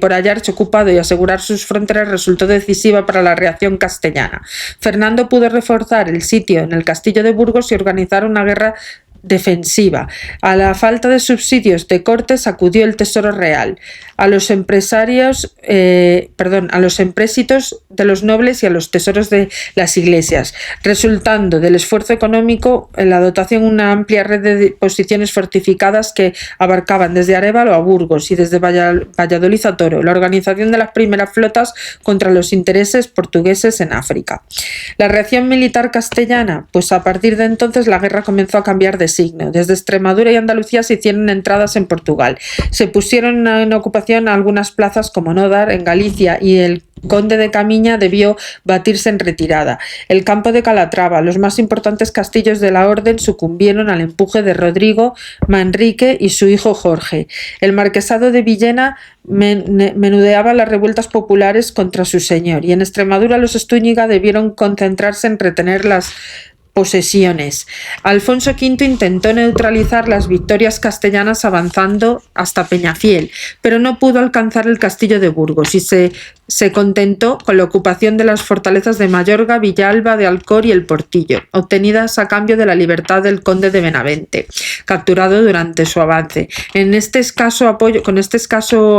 por hallarse ocupado y asegurar sus fronteras resultó decisiva para la reacción castellana. Fernando pudo reforzar el sitio en el castillo de Burgos y organizar una guerra defensiva. A la falta de subsidios de cortes acudió el Tesoro Real, a los empréstitos de los nobles y a los tesoros de las iglesias, resultando del esfuerzo económico en la dotación una amplia red de posiciones fortificadas que abarcaban desde Arévalo a Burgos y desde Valladolid a Toro, la organización de las primeras flotas contra los intereses portugueses en África. La reacción militar castellana, pues a partir de entonces la guerra comenzó a cambiar de signo. Desde Extremadura y Andalucía se hicieron entradas en Portugal. Se pusieron en ocupación algunas plazas como Nódar en Galicia y el conde de Camiña debió batirse en retirada. El campo de Calatrava, los más importantes castillos de la orden sucumbieron al empuje de Rodrigo Manrique y su hijo Jorge. El marquesado de Villena menudeaba las revueltas populares contra su señor y en Extremadura los Estúñiga debieron concentrarse en retener las posesiones. Alfonso V intentó neutralizar las victorias castellanas avanzando hasta Peñafiel, pero no pudo alcanzar el castillo de Burgos y se contentó con la ocupación de las fortalezas de Mayorga, Villalba de Alcor y el Portillo, obtenidas a cambio de la libertad del conde de Benavente, capturado durante su avance. Con este escaso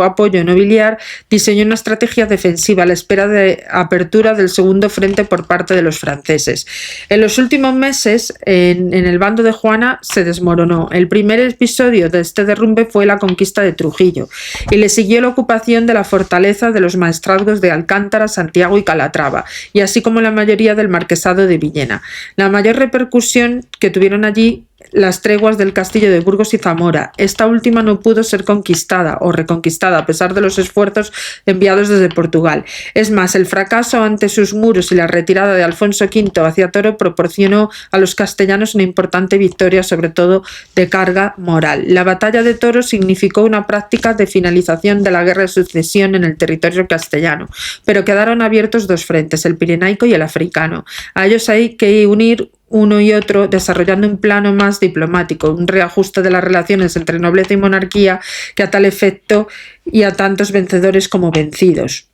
apoyo nobiliar, diseñó una estrategia defensiva a la espera de apertura del segundo frente por parte de los franceses. En los últimos meses, en el bando de Juana se desmoronó. El primer episodio de este derrumbe fue la conquista de Trujillo y le siguió la ocupación de la fortaleza de los maestrazgos de Alcántara, Santiago y Calatrava, y así como la mayoría del marquesado de Villena. La mayor repercusión que tuvieron allí las treguas del castillo de Burgos y Zamora. Esta última no pudo ser conquistada o reconquistada a pesar de los esfuerzos enviados desde Portugal. Es más, el fracaso ante sus muros y la retirada de Alfonso V hacia Toro proporcionó a los castellanos una importante victoria, sobre todo de carga moral. La batalla de Toro significó una práctica de finalización de la guerra de sucesión en el territorio castellano, pero quedaron abiertos dos frentes, el pirenaico y el africano. A ellos hay que unir uno y otro, desarrollando un plano más diplomático, un reajuste de las relaciones entre nobleza y monarquía que a tal efecto y a tantos vencedores como vencidos.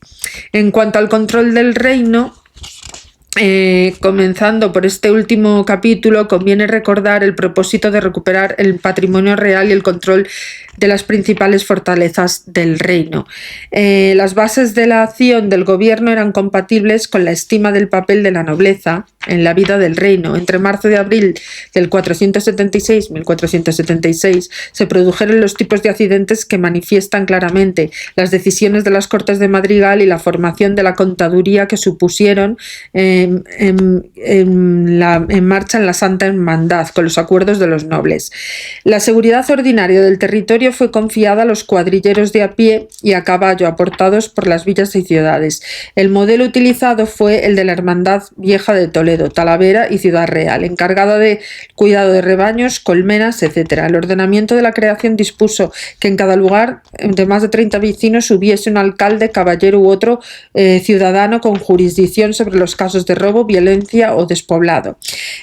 En cuanto al control del reino, comenzando por este último capítulo, conviene recordar el propósito de recuperar el patrimonio real y el control de las principales fortalezas del reino. Las bases de la acción del gobierno eran compatibles con la estima del papel de la nobleza en la vida del reino. Entre marzo y abril del 1476 se produjeron los tipos de accidentes que manifiestan claramente las decisiones de las Cortes de Madrigal y la formación de la contaduría que supusieron en marcha en la Santa Hermandad, con los acuerdos de los nobles. La seguridad ordinaria del territorio fue confiada a los cuadrilleros de a pie y a caballo, aportados por las villas y ciudades. El modelo utilizado fue el de la Hermandad Vieja de Toledo, Talavera y Ciudad Real, encargada de cuidado de rebaños, colmenas, etc. El ordenamiento de la creación dispuso que en cada lugar de más de 30 vecinos hubiese un alcalde, caballero u otro ciudadano con jurisdicción sobre los casos de robo, violencia o despoblado.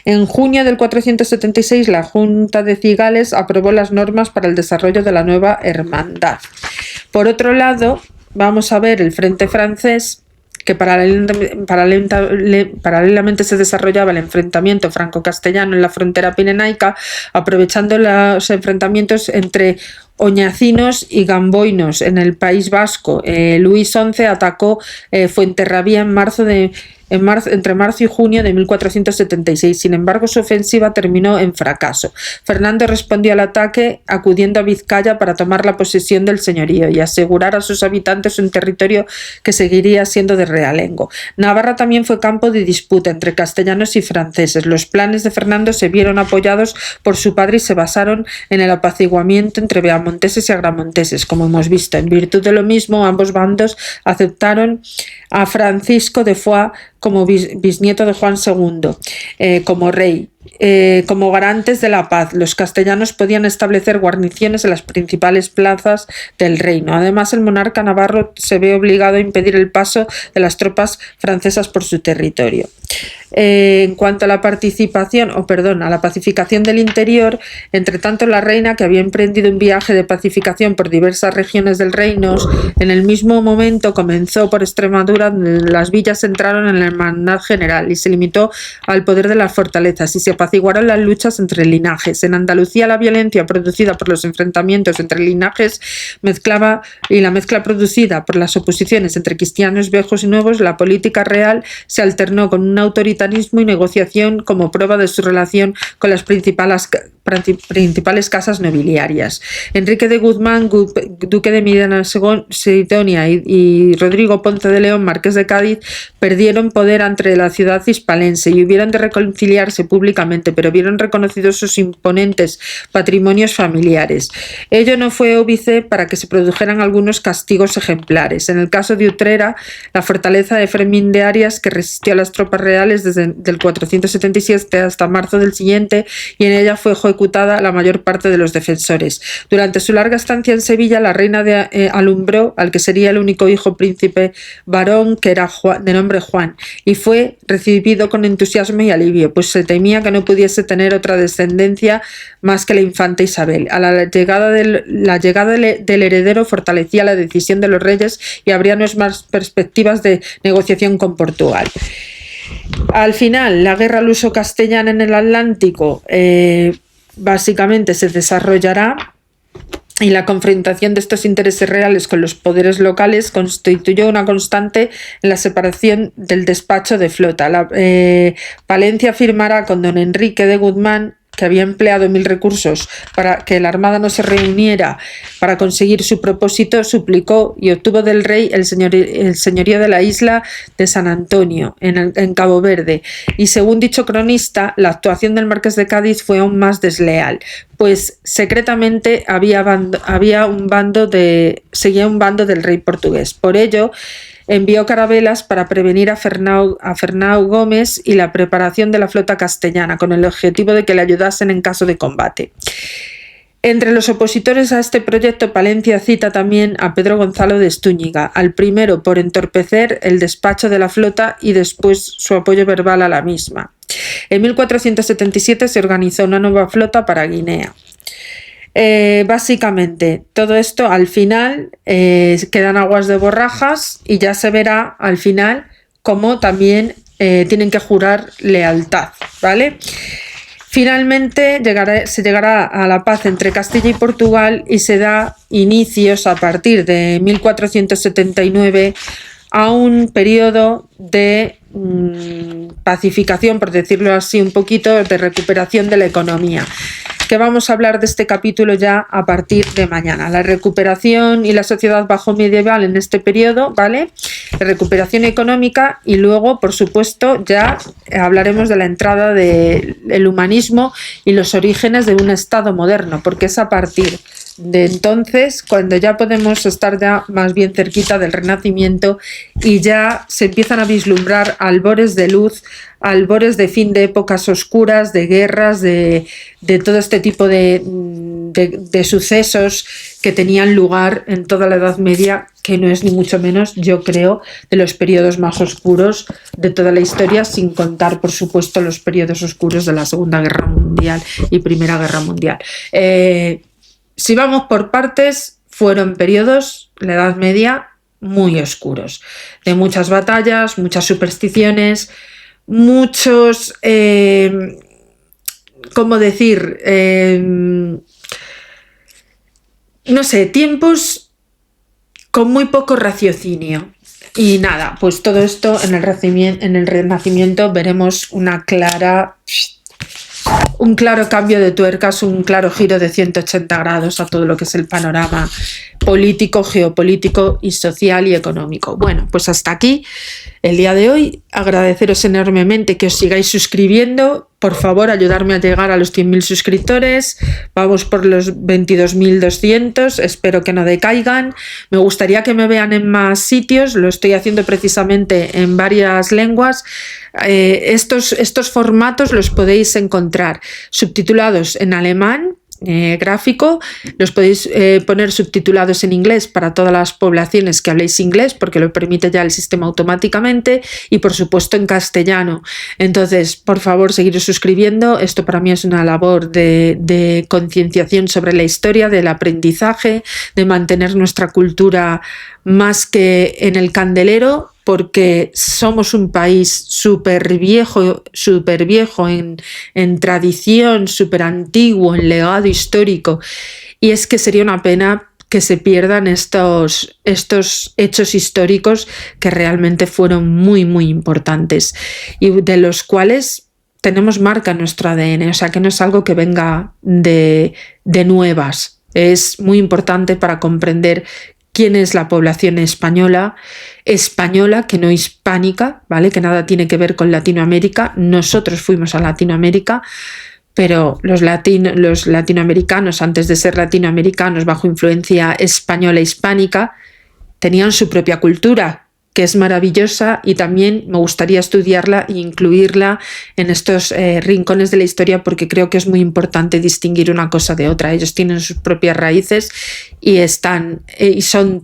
En junio del 476, la Junta de Cigales aprobó las normas para el desarrollo de la nueva hermandad. Por otro lado, vamos a ver el frente francés, que paralelamente se desarrollaba el enfrentamiento franco-castellano en la frontera pirenaica, aprovechando los enfrentamientos entre oñacinos y gamboinos en el País Vasco. Luis XI atacó Fuenterrabía entre marzo y junio de 1476. Sin embargo, su ofensiva terminó en fracaso. Fernando respondió al ataque acudiendo a Vizcaya para tomar la posesión del señorío y asegurar a sus habitantes un territorio que seguiría siendo de realengo. Navarra también fue campo de disputa entre castellanos y franceses. Los planes de Fernando se vieron apoyados por su padre y se basaron en el apaciguamiento entre beamonteses y agramonteses. Como hemos visto, en virtud de lo mismo, ambos bandos aceptaron a Francisco de Foix como bisnieto de Juan II como rey. Como garantes de la paz, los castellanos podían establecer guarniciones en las principales plazas del reino. Además, el monarca navarro se ve obligado a impedir el paso de las tropas francesas por su territorio. En cuanto a la pacificación del interior, entre tanto la reina, que había emprendido un viaje de pacificación por diversas regiones del reino, en el mismo momento comenzó por Extremadura, donde las villas entraron en la hermandad general y se limitó al poder de las fortalezas y se apaciguaron las luchas entre linajes. En Andalucía, la violencia producida por los enfrentamientos entre linajes y la mezcla producida por las oposiciones entre cristianos viejos y nuevos, la política real se alternó con un autoritarismo y negociación como prueba de su relación con las principales casas nobiliarias. Enrique de Guzmán, duque de Medina Sidonia, y Rodrigo Ponce de León, marqués de Cádiz, perdieron poder ante la ciudad hispalense y hubieron de reconciliarse públicamente, pero vieron reconocidos sus imponentes patrimonios familiares. Ello no fue óbice para que se produjeran algunos castigos ejemplares. En el caso de Utrera, la fortaleza de Fermín de Arias, que resistió a las tropas reales desde el 477 hasta marzo del siguiente, y en ella fue ejecutada la mayor parte de los defensores. Durante su larga estancia en Sevilla, la reina alumbró al que sería el único hijo príncipe varón, que era de nombre Juan, y fue recibido con entusiasmo y alivio, pues se temía que no pudiese tener otra descendencia más que la infanta Isabel. La llegada del heredero fortalecía la decisión de los reyes y abría más perspectivas de negociación con Portugal. Al final, la guerra luso-castellana en el Atlántico básicamente se desarrollará, y la confrontación de estos intereses reales con los poderes locales constituyó una constante en la separación del despacho de flota. Palencia firmará con don Enrique de Guzmán, que había empleado 1000 recursos para que la armada no se reuniera para conseguir su propósito, suplicó y obtuvo del rey el señorío de la isla de San Antonio, en Cabo Verde. Y según dicho cronista, la actuación del marqués de Cádiz fue aún más desleal, pues secretamente seguía un bando del rey portugués. Por ello, envió carabelas para prevenir a Fernão Gómez y la preparación de la flota castellana, con el objetivo de que le ayudasen en caso de combate. Entre los opositores a este proyecto, Palencia cita también a Pedro Gonzalo de Estúñiga, al primero por entorpecer el despacho de la flota y después su apoyo verbal a la misma. En 1477 se organizó una nueva flota para Guinea. Básicamente todo esto al final quedan aguas de borrajas y ya se verá al final cómo también tienen que jurar lealtad, ¿vale? Finalmente se llegará a la paz entre Castilla y Portugal y se da inicios a partir de 1479 a un periodo de pacificación, por decirlo así un poquito, de recuperación de la economía. que vamos a hablar de este capítulo ya a partir de mañana. La recuperación y la sociedad bajo medieval en este periodo, ¿vale? La recuperación económica y luego, por supuesto, ya hablaremos de la entrada del humanismo y los orígenes de un Estado moderno, porque es a partir de entonces cuando ya podemos estar ya más bien cerquita del Renacimiento y ya se empiezan a vislumbrar albores de luz, albores de fin de épocas oscuras, de guerras, de todo este tipo de sucesos que tenían lugar en toda la Edad Media, que no es ni mucho menos, yo creo, de los periodos más oscuros de toda la historia, sin contar, por supuesto, los periodos oscuros de la Segunda Guerra Mundial y Primera Guerra Mundial. Si vamos por partes, fueron periodos, la Edad Media, muy oscuros, de muchas batallas, muchas supersticiones, muchos, ¿cómo decir? No sé, tiempos con muy poco raciocinio. Y nada, pues todo esto en el Renacimiento veremos un claro cambio de tuercas, un claro giro de 180 grados a todo lo que es el panorama político, geopolítico y social y económico. Bueno, pues hasta aquí el día de hoy. Agradeceros enormemente que os sigáis suscribiendo. Por favor, ayudarme a llegar a los 100.000 suscriptores. Vamos por los 22.200. Espero que no decaigan. Me gustaría que me vean en más sitios. Lo estoy haciendo precisamente en varias lenguas. Estos formatos los podéis encontrar subtitulados en alemán, gráfico, los podéis poner subtitulados en inglés para todas las poblaciones que habléis inglés, porque lo permite ya el sistema automáticamente, y por supuesto en castellano. Entonces, por favor, seguiros suscribiendo. Esto para mí es una labor de concienciación sobre la historia, del aprendizaje, de mantener nuestra cultura más que en el candelero, porque somos un país súper viejo en tradición, súper antiguo, en legado histórico, y es que sería una pena que se pierdan estos hechos históricos que realmente fueron muy, muy importantes y de los cuales tenemos marca en nuestro ADN, o sea que no es algo que venga de nuevas. Es muy importante para comprender quién es la población española, que no hispánica, ¿vale? Que nada tiene que ver con Latinoamérica. Nosotros fuimos a Latinoamérica, pero los latinoamericanos, antes de ser latinoamericanos bajo influencia española e hispánica, tenían su propia cultura, que es maravillosa, y también me gustaría estudiarla e incluirla en estos rincones de la historia, porque creo que es muy importante distinguir una cosa de otra. Ellos tienen sus propias raíces y son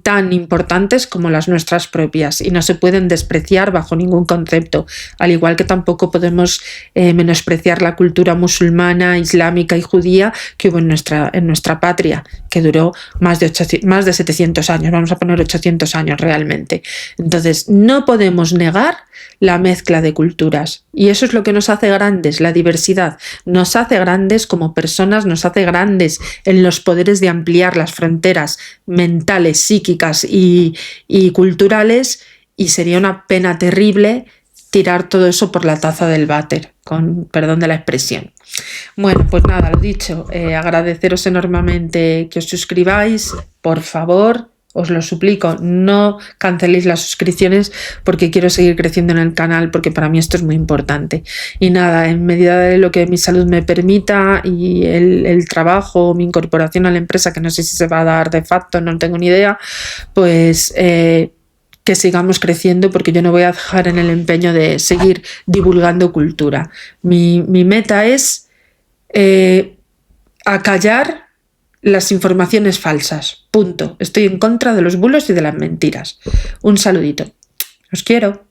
tan importantes como las nuestras propias, y no se pueden despreciar bajo ningún concepto, al igual que tampoco podemos menospreciar la cultura musulmana, islámica y judía que hubo en nuestra patria, que duró más de 700 años, vamos a poner 800 años realmente. Entonces, no podemos negar la mezcla de culturas, y eso es lo que nos hace grandes, la diversidad. Nos hace grandes como personas, nos hace grandes en los poderes de ampliar las fronteras mentales, psíquicas y culturales, y sería una pena terrible tirar todo eso por la taza del váter, con perdón de la expresión. Bueno, pues nada, lo dicho, agradeceros enormemente que os suscribáis, por favor. Os lo suplico, no canceléis las suscripciones, porque quiero seguir creciendo en el canal, porque para mí esto es muy importante. Y nada, en medida de lo que mi salud me permita y el trabajo, mi incorporación a la empresa, que no sé si se va a dar de facto, no tengo ni idea, pues que sigamos creciendo, porque yo no voy a dejar en el empeño de seguir divulgando cultura. Mi meta es acallar las informaciones falsas. Punto. Estoy en contra de los bulos y de las mentiras. Un saludito. Os quiero.